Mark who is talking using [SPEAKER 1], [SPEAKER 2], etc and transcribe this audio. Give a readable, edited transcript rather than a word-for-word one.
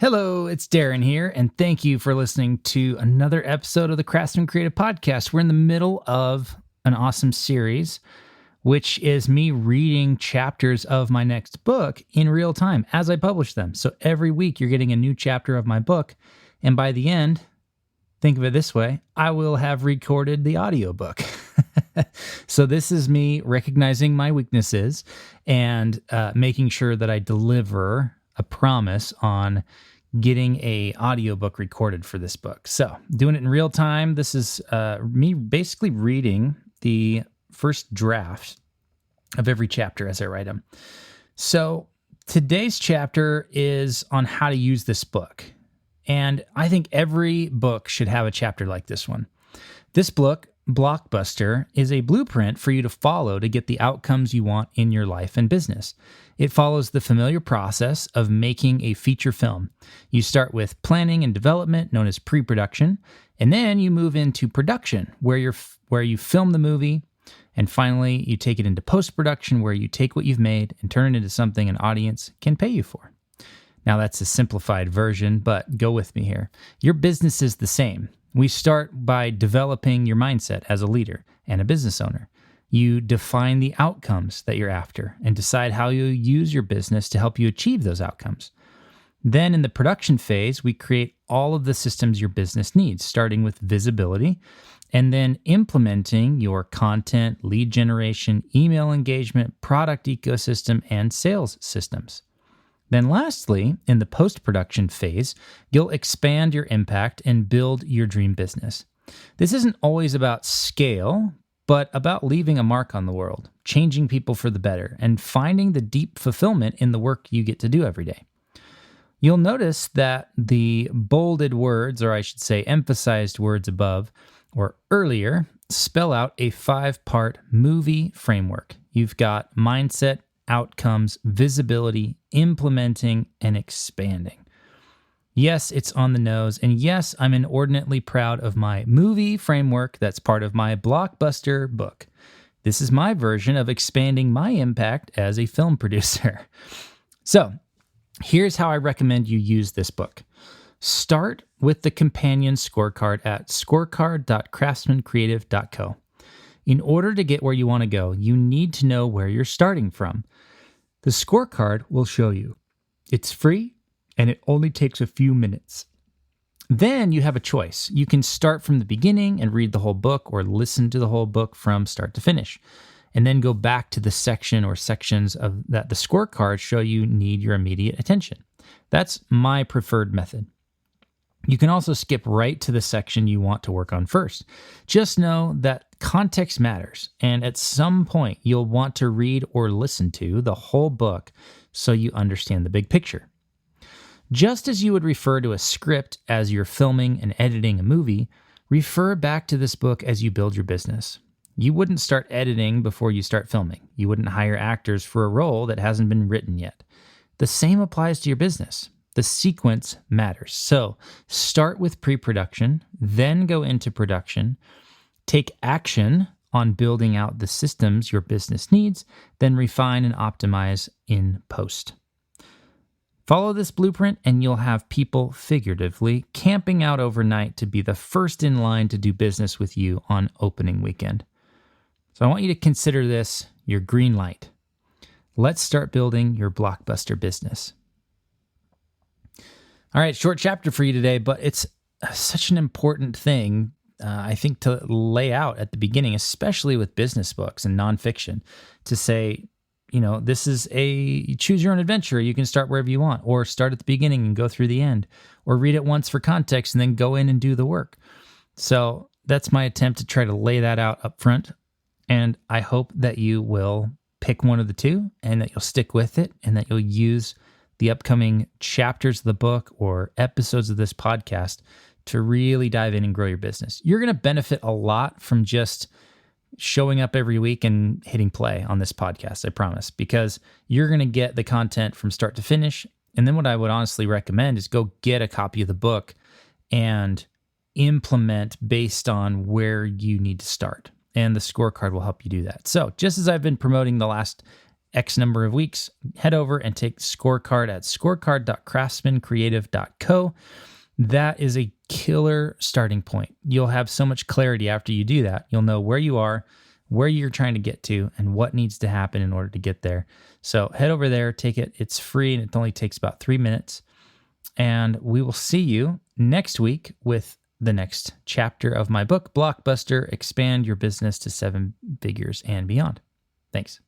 [SPEAKER 1] Hello, it's Darren here, and thank you for listening to another episode of the Craftsman Creative Podcast. We're in the middle of an awesome series, which is me reading chapters of my next book in real time as I publish them. So every week you're getting a new chapter of my book, and by the end, think of it this way, I will have recorded the audiobook. So this is me recognizing my weaknesses and making sure that I deliver a promise on getting a audiobook recorded for this book. So doing it in real time. This is me basically reading the first draft of every chapter as I write them. So today's chapter is on how to use this book. And I think every book should have a chapter like this one. This book, BLOCKBUSTER, is a blueprint for you to follow to get the outcomes you want in your life and business. It follows the familiar process of making a feature film. You start with planning and development, known as pre-production, and then you move into production, where you film the movie, and finally you take it into post-production, where you take what you've made and turn it into something an audience can pay you for. Now that's a simplified version, but go with me here. Your business is the same. We start by developing your mindset as a leader and a business owner. You define the outcomes that you're after and decide how you use your business to help you achieve those outcomes. Then in the production phase, we create all of the systems your business needs, starting with visibility and then implementing your content, lead generation, email engagement, product ecosystem, and sales systems. Then lastly, in the post-production phase, you'll expand your impact and build your dream business. This isn't always about scale, but about leaving a mark on the world, changing people for the better, and finding the deep fulfillment in the work you get to do every day. You'll notice that the bolded words, or I should say emphasized words above or earlier, spell out a 5-part movie framework. You've got mindset, outcomes, visibility, implementing, and expanding. Yes, it's on the nose, and yes, I'm inordinately proud of my movie framework that's part of my Blockbuster book. This is my version of expanding my impact as a film producer. So, here's how I recommend you use this book. Start with the companion scorecard at scorecard.craftsmancreative.co. In order to get where you want to go, you need to know where you're starting from. The scorecard will show you. It's free, and it only takes a few minutes. Then you have a choice. You can start from the beginning and read the whole book or listen to the whole book from start to finish, and then go back to the section or sections of that the scorecard show you need your immediate attention. That's my preferred method. You can also skip right to the section you want to work on first. Just know that context matters, and at some point you'll want to read or listen to the whole book so you understand the big picture. Just as you would refer to a script as you're filming and editing a movie, refer back to this book as you build your business. You wouldn't start editing before you start filming. You wouldn't hire actors for a role that hasn't been written yet. The same applies to your business. The sequence matters. So start with pre-production, then go into production, take action on building out the systems your business needs, then refine and optimize in post. Follow this blueprint and you'll have people figuratively camping out overnight to be the first in line to do business with you on opening weekend. So I want you to consider this your green light. Let's start building your blockbuster business. All right, short chapter for you today, but it's such an important thing, I think, to lay out at the beginning, especially with business books and nonfiction, to say, this is a choose your own adventure. You can start wherever you want, or start at the beginning and go through the end, or read it once for context and then go in and do the work. So that's my attempt to try to lay that out up front, and I hope that you will pick one of the two and that you'll stick with it and that you'll use the upcoming chapters of the book or episodes of this podcast to really dive in and grow your business. You're going to benefit a lot from just showing up every week and hitting play on this podcast, I promise, because you're going to get the content from start to finish. And then what I would honestly recommend is go get a copy of the book and implement based on where you need to start. And the scorecard will help you do that. So just as I've been promoting the last X number of weeks, head over and take the scorecard at scorecard.craftsmancreative.co. That is a killer starting point. You'll have so much clarity after you do that. You'll know where you are, where you're trying to get to, and what needs to happen in order to get there. So head over there, take it. It's free, and it only takes about 3 minutes. And we will see you next week with the next chapter of my book, Blockbuster: Expand Your Business to 7 Figures and Beyond. Thanks.